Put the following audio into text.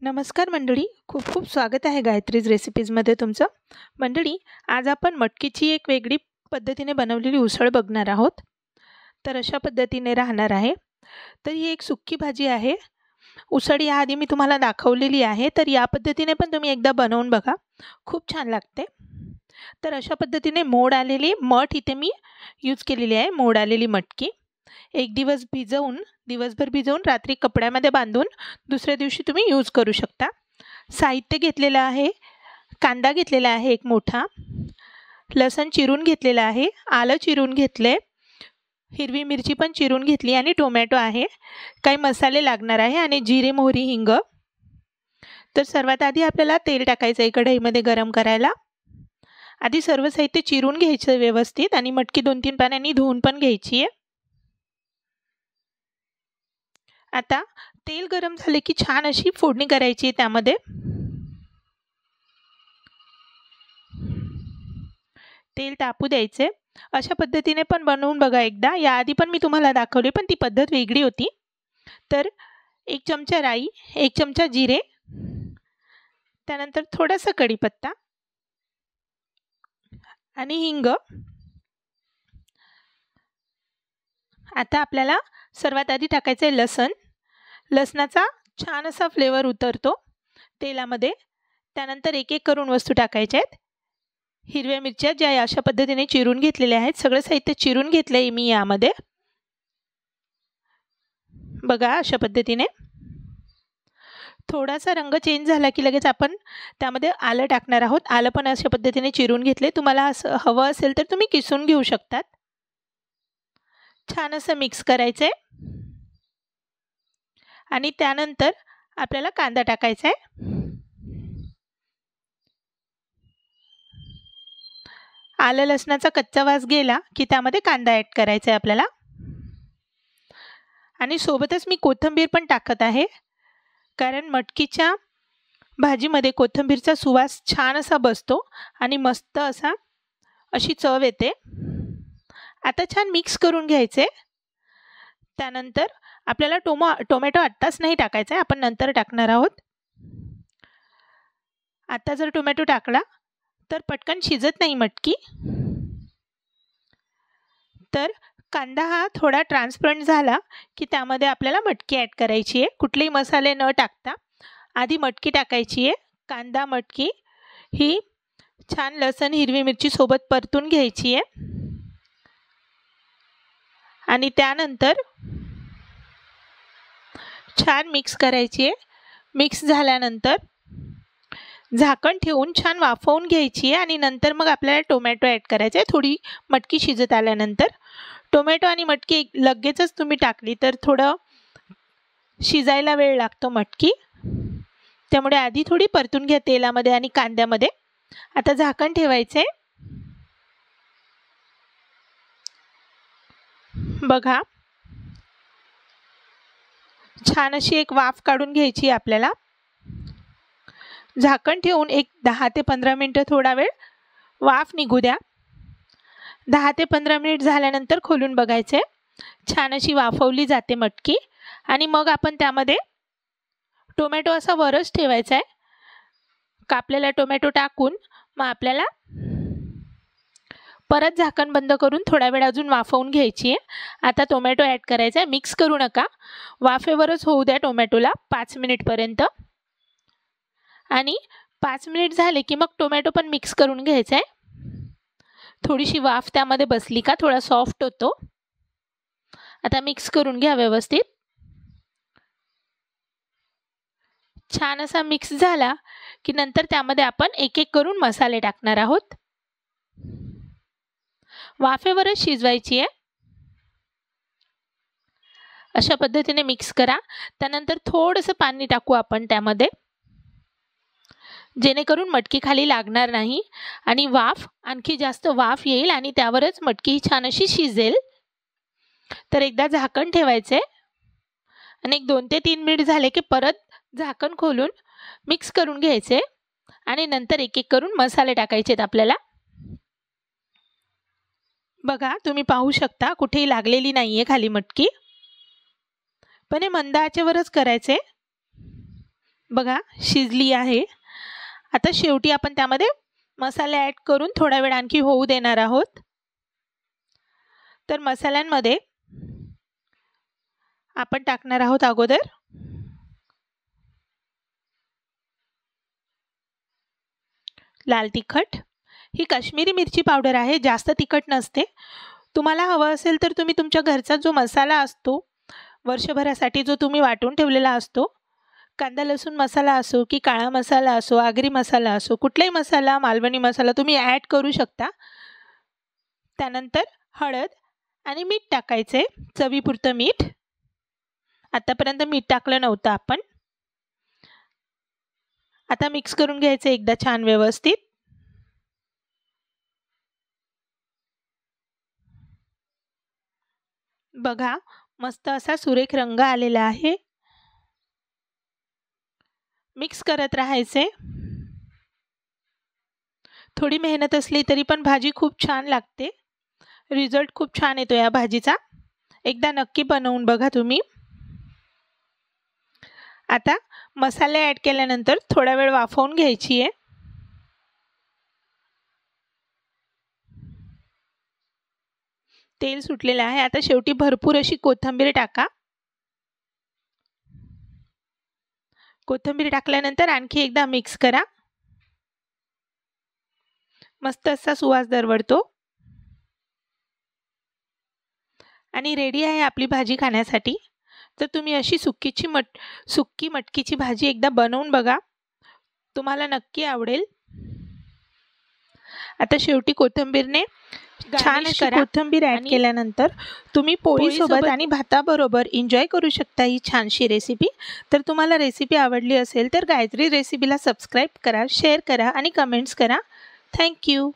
नमस्कार मंडळी, खूप खूप स्वागत आहे गायत्रीज रेसिपीजमध्ये तुमचं. मंडळी, आज आपण मटकीची एक वेगळी पद्धतीने बनवलेली उसळ बघणार आहोत. तर अशा पद्धतीने राहणार आहे. तर ही एक सुक्की भाजी आहे. उसळ याआधी मी तुम्हाला दाखवलेली आहे, तर या पद्धतीने पण तुम्ही एकदा बनवून बघा, खूप छान लागते. तर अशा पद्धतीने मोड आलेली मठ इथे मी यूज केलेली आहे. मोड आलेली मटकी एक दिवसभर भिजवून रात्री कपड्यामध्ये बांधून दुसऱ्या दिवशी तुम्ही यूज करू शकता. साहित्य घेतलेलं आहे, कांदा घेतलेला आहे एक मोठा, लसण चिरून घेतलेला आहे, आलं चिरून घेतले, हिरवी मिरची पण चिरून घेतली आणि टोमॅटो आहे. काही मसाले लागणार आहे आणि जिरे, मोहरी, हिंग. तर सर्वात आधी आपल्याला तेल टाकायचं आहे कढईमध्ये गरम करायला. आधी सर्व साहित्य चिरून घ्यायचं व्यवस्थित आणि मटकी 2-3 पाण्याने धुवून पण घ्यायची आहे. आता तेल गरम झाले की छान अशी फोडणी करायची आहे. त्यामध्ये तेल तापू द्यायचे. अशा पद्धतीने पण बनवून बघा एकदा. याआधी पण मी तुम्हाला दाखवली, पण ती पद्धत वेगळी होती. तर 1 चमचा राई, 1 चमचा जिरे, त्यानंतर थोडासा कढीपत्ता आणि हिंग. आता आपल्याला सर्वात आधी टाकायचं आहे लसण. लसणाचा छान असा फ्लेवर उतरतो तेलामध्ये. त्यानंतर एक एक करून वस्तू टाकायच्या आहेत. हिरव्या मिरच्या ज्या अशा पद्धतीने चिरून घेतलेल्या आहेत. सगळं साहित्य चिरून घेतलं आहे मी यामध्ये. बघा अशा पद्धतीने थोडासा रंग चेंज झाला की लगेच आपण त्यामध्ये आलं टाकणार आहोत. आलं पण अशा पद्धतीने चिरून घेतले. तुम्हाला असं हवं असेल तर तुम्ही किसून घेऊ शकतात. छान असं मिक्स करायचं आहे आणि त्यानंतर आपल्याला कांदा टाकायचा आहे. आलं लसणाचा कच्चा वास गेला की त्यामध्ये कांदा ॲड करायचा आहे आपल्याला. आणि सोबतच मी कोथिंबीर पण टाकत आहे, कारण मटकीच्या भाजीमध्ये कोथिंबीरचा सुवास छान असा बसतो आणि मस्त अशी चव येते. आता छान मिक्स करून घ्यायचे. त्यानंतर आपल्याला टोमॅटो आत्ताच नाही टाकायचा आहे, आपण नंतर टाकणार आहोत. आता जर टोमॅटो टाकला तर पटकन शिजत नाही मटकी. तर कांदा हा थोडा ट्रान्सपरंट झाला की त्यामध्ये आपल्याला मटकी ॲड करायची आहे. कुठलेही मसाले न टाकता आधी मटकी टाकायची आहे. कांदा मटकी ही छान लसण हिरवी मिरची सोबत परतून घ्यायची आहे आणि त्यानंतर छान मिक्स करायची आहे. मिक्स झाल्यानंतर झाकण ठेवून छान वाफवून घ्यायची आहे आणि नंतर मग आपल्याला टोमॅटो ॲड करायचा आहे. थोडी मटकी शिजत आल्यानंतर टोमॅटो आणि मटकी लगेचच तुम्ही टाकली तर थोडं शिजायला वेळ लागतो मटकी. त्यामुळे आधी थोडी परतून घ्या तेलामध्ये आणि कांद्यामध्ये. आता झाकण ठेवायचं आहे. बघा छान अशी एक वाफ काढून घ्यायची आपल्याला. झाकण ठेवून एक 10 ते 15 मिनिटं थोडा वेळ वाफ निघू द्या. 10 ते 15 मिनिट झाल्यानंतर खोलून बघायचे. छान अशी वाफवली जाते मटकी आणि मग आपण त्यामध्ये टोमॅटो असा वरच ठेवायचा आहे. कापलेला टोमॅटो टाकून मग आपल्याला परत झाकण बंद करून थोडा वेळ अजून वाफवून घ्यायची आहे. आता टोमॅटो ॲड करायचा आहे. मिक्स करू नका, वाफेवरच होऊ द्या टोमॅटोला 5 मिनिटपर्यंत. आणि 5 मिनिट झाले की मग टोमॅटो पण मिक्स करून घ्यायचा आहे. थोडीशी वाफ त्यामध्ये बसली का थोडा सॉफ्ट होतो. आता मिक्स करून घ्या व्यवस्थित. छान असा मिक्स झाला की नंतर त्यामध्ये आपण एक एक करून मसाले टाकणार आहोत. वाफेवरच शिजवायची आहे. अशा पद्धतीने मिक्स करा. त्यानंतर थोडंसं पाणी टाकू आपण त्यामध्ये, जेणेकरून मटकी खाली लागणार नाही आणि आणखी जास्त वाफ येईल आणि त्यावरच मटकी छान अशी शिजेल. तर एकदा झाकण ठेवायचे आणि 2 ते 3 मिनिट झाले की परत झाकण खोलून मिक्स करून घ्यायचे आणि नंतर एक एक करून मसाले टाकायचे आहेत आपल्याला. बघा तुम्ही पाहू शकता कुठेही लागलेली नाही आहे खाली मटकी. पण हे मंद आचेवरच करायचे. बघा शिजली आहे। आता शेवटी आपण त्यामध्ये मसाले ॲड करून थोडा वेळ आणखी होऊ देणार आहोत। तर मसाल्यांमध्ये आपण टाकणार आहोत अगोदर लाल तिखट। ही काश्मीरी मिरची पावडर आहे, जास्त तिखट नसते। तुम्हाला हवं असेल तर तुम्ही तुमच्या घरचा जो मसाला असतो वर्षभरासाठी जो तुम्ही वाटून ठेवलेला असतो, कांदा लसूण मसाला असो की काळा मसाला असो, आगरी मसाला असो, कुठलाही मसाला, मालवणी मसाला तुम्ही ॲड करू शकता। त्यानंतर हळद आणि मीठ टाकायचे, चवीपुरतं मीठ। आतापर्यंत मीठ टाकलं नव्हतं आपण। आता मिक्स करून घ्यायचं एकदा छान व्यवस्थित। बघा मस्त असा सुरेख रंग आलेला आहे। मिक्स करत राहायचे। थोडी मेहनत असली तरी पण भाजी खूप छान लागते, रिझल्ट खूप छान येतो या भाजीचा। एकदा नक्की बनवून बघा तुम्ही। आता मसाले ॲड केल्यानंतर थोडा वेळ वाफवून घ्यायची आहे। तेल सुटलेलं आहे। आता शेवटी भरपूर अशी कोथिंबीर टाका। कोथिंबीर टाकल्यानंतर आणखी एकदा मिक्स करा। मस्त असा सुवास दरवळतो आणि रेडी आहे आपली भाजी खाण्यासाठी। तर तुम्ही अशी सुक्की मटकीची भाजी एकदा बनवून बघा, तुम्हाला नक्की आवडेल। आता शेवटी कोथिंबीरने छान अशी कोथिंबीर ॲड केल्यानंतर तुम्ही पोळीसोबत आणि भाताबरोबर एन्जॉय करू शकता ही छानशी रेसिपी। तर तुम्हाला रेसिपी आवडली असेल तर गायत्री रेसिपीला सबस्क्राईब करा, शेअर करा आणि कमेंट्स करा। थँक्यू।